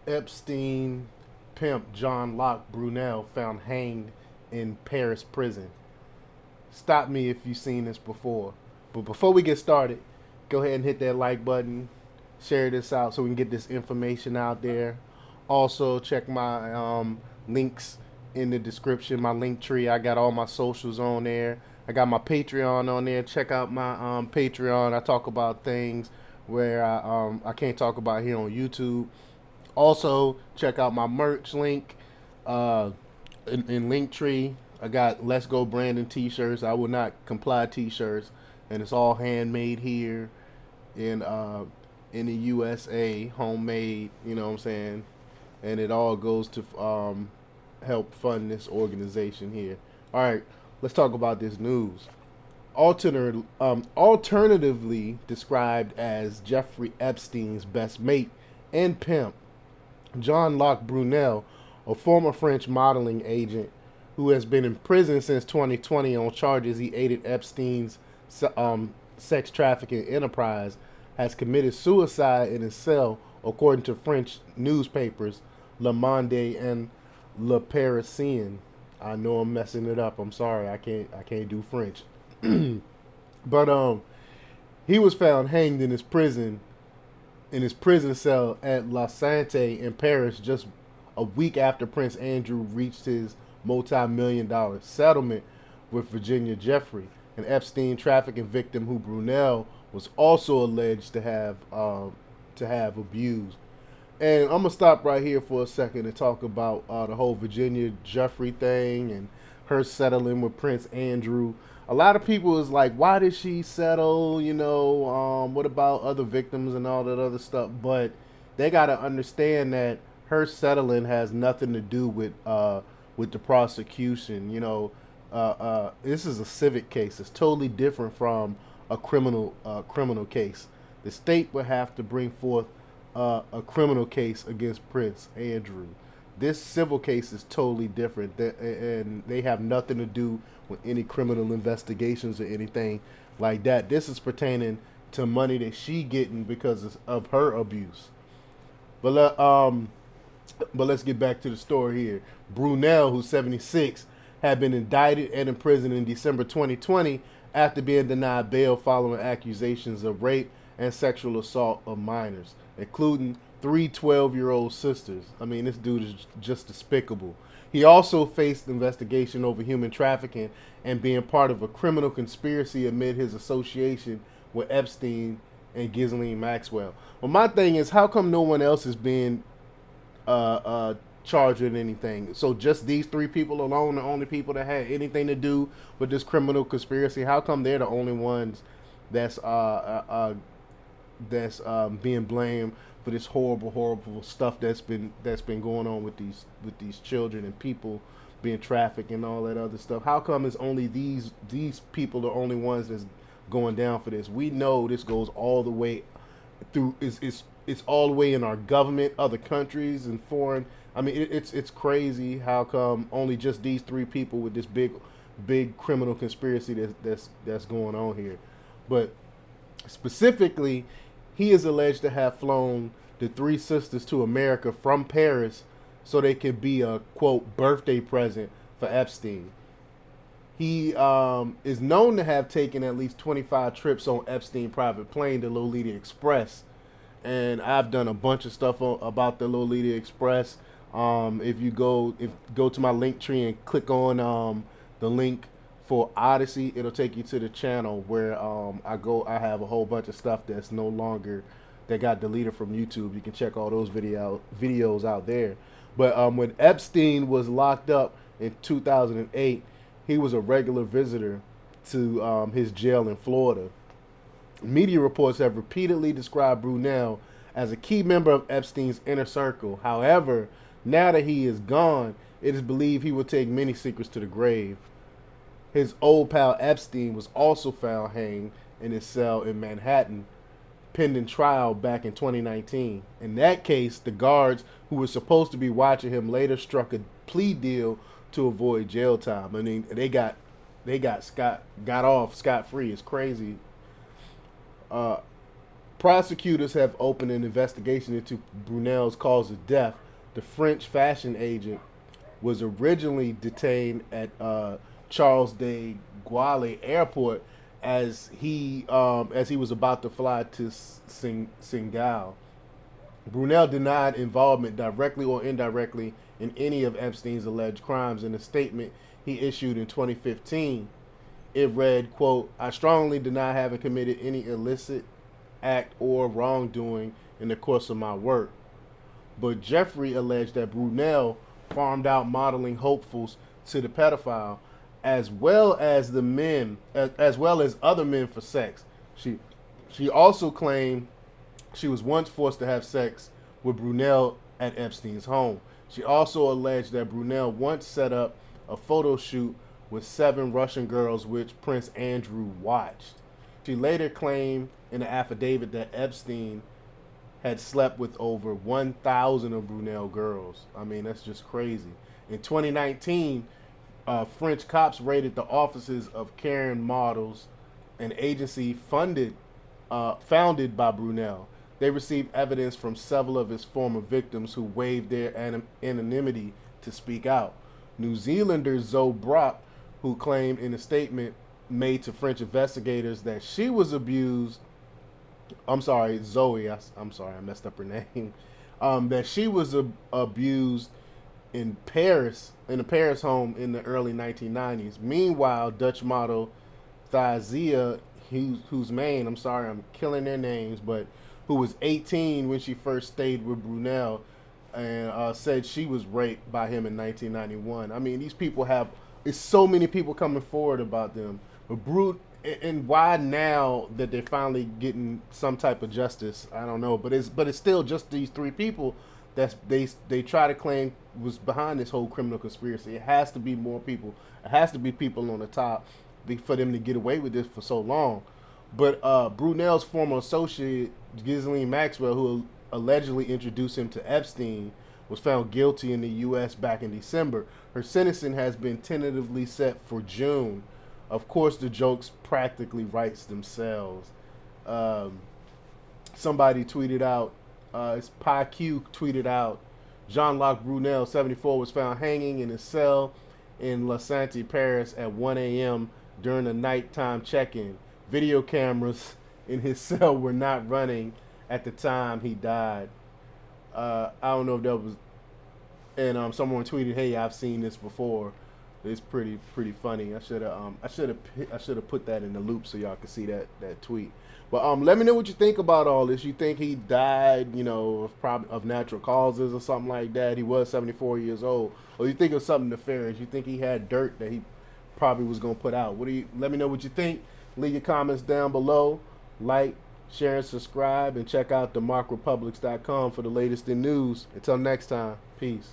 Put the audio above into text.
Epstein pimp Jean-Luc Brunel found hanged in Paris prison. Stop me if you've seen this before. But before we get started, go ahead and hit that like button, share this out so we can get this information out there. Also, check my links in the description, my link tree. I got all my socials on there. I got my Patreon on there. Check out my Patreon. I talk about things where I can't talk about here on YouTube. Also, check out my merch link uh, in Linktree. I got Let's Go Brandon t-shirts. I will not comply t-shirts, and it's all handmade here in in the USA, homemade. You know what I'm saying? And it all goes to help fund this organization here. All right, let's talk about this news. Alternatively described as Jeffrey Epstein's best mate and pimp, Jean-Luc Brunel, a former French modeling agent who has been in prison since 2020 on charges he aided Epstein's sex trafficking enterprise, has committed suicide in his cell, according to French newspapers Le Monde and Le Parisien. I know I'm messing it up. I'm sorry. I can't do French. But he was found hanged in his prison cell at La Santé in Paris just a week after Prince Andrew reached his multi-million-dollar settlement with Virginia Jeffrey, an Epstein trafficking victim who Brunel was also alleged to have abused. And I'm gonna stop right here for a second and talk about the whole Virginia Jeffrey thing and her settling with Prince Andrew. A lot of people is like, why did she settle? What about other victims and all that other stuff? But they gotta understand that her settling has nothing to do with the prosecution. This is a civic case. It's totally different from a criminal case. The state would have to bring forth a criminal case against Prince Andrew. This civil case is totally different, and they have nothing to do with any criminal investigations or anything like that. This is pertaining to money that she getting because of her abuse. But but let's get back to the story here. Brunel, who's 76, had been indicted and imprisoned in December 2020 after being denied bail following accusations of rape and sexual assault of minors, including three 12-year-old sisters. I mean, this dude is just despicable. He also faced investigation over human trafficking and being part of a criminal conspiracy amid his association with Epstein and Ghislaine Maxwell. Well, my thing is, how come no one else is being charged with anything? So just these three people alone, the only people that had anything to do with this criminal conspiracy? How come they're the only ones that's being blamed for this horrible stuff that's been going on with these children and people being trafficked and all that other stuff? How come it's only these people the only ones that's going down for this? We know this goes all the way through. It's all the way in our government, other countries, and foreign. I mean, it's crazy. How come only just these three people with this big criminal conspiracy that's going on here? But specifically, he is alleged to have flown the three sisters to America from Paris so they could be a, quote, birthday present for Epstein. He is known to have taken at least 25 trips on Epstein private plane, the Lolita Express. And I've done a bunch of stuff about the Lolita Express. If you go to my link tree and click on the link for Odyssey, it'll take you to the channel where I have a whole bunch of stuff that's no longer, that got deleted from YouTube. You can check all those videos out there. But when Epstein was locked up in 2008, he was a regular visitor to his jail in Florida. Media reports have repeatedly described Brunel as a key member of Epstein's inner circle. However, now that he is gone, it is believed he will take many secrets to the grave. His old pal Epstein was also found hanged in his cell in Manhattan, pending trial back in 2019. In that case, the guards who were supposed to be watching him later struck a plea deal to avoid jail time. I mean, they got off scot free. It's crazy. Prosecutors have opened an investigation into Brunel's cause of death. The French fashion agent was originally detained at Charles de Gaulle Airport as he was about to fly to Senegal. Brunel denied involvement directly or indirectly in any of Epstein's alleged crimes. In a statement he issued in 2015, it read, quote, "I strongly deny having committed any illicit act or wrongdoing in the course of my work." But Jeffrey alleged that Brunel farmed out modeling hopefuls to the pedophile, as well as as well as other men for sex. She also claimed she was once forced to have sex with Brunel at Epstein's home. She also alleged that Brunel once set up a photo shoot with 7 Russian girls, which Prince Andrew watched. She later claimed in an affidavit that Epstein had slept with over 1,000 of Brunel girls. I mean, that's just crazy. In 2019, French cops raided the offices of Karen Models, an agency founded by Brunel. They received evidence from several of his former victims who waived their anonymity to speak out. New Zealander Zoe Brock, who claimed in a statement made to French investigators that she was abused. I'm sorry, Zoe. I'm sorry, I messed up her name. That she was abused in Paris, in a Paris home in the early 1990s. Meanwhile, Dutch model Thazia, whose main, I'm sorry, I'm killing their names, but who was 18 when she first stayed with Brunel, and said she was raped by him in 1991. I mean, these people have, it's so many people coming forward about them. But and why now that they're finally getting some type of justice? I don't know, but it's still just these 3 people that they try to claim was behind this whole criminal conspiracy. It has to be more people. It has to be people on the top for them to get away with this for so long. But Brunel's former associate, Ghislaine Maxwell, who allegedly introduced him to Epstein, was found guilty in the U.S. back in December. Her sentencing has been tentatively set for June. Of course, the jokes practically writes themselves. Somebody tweeted out, it's PyQ tweeted out, Jean-Luc Brunel, 74, was found hanging in his cell in La Santé, Paris at 1 a.m. during a nighttime check-in. Video cameras in his cell were not running at the time he died. I don't know if that was, and someone tweeted, "Hey, I've seen this before." It's pretty funny. I should have put that in the loop so y'all could see that tweet. But let me know what you think about all this. You think he died, of natural causes or something like that? He was 74 years old, or you think it was something nefarious? You think he had dirt that he probably was gonna put out? Let me know what you think. Leave your comments down below. Like, share, and subscribe, and check out themarkrepublics.com for the latest in news. Until next time, peace.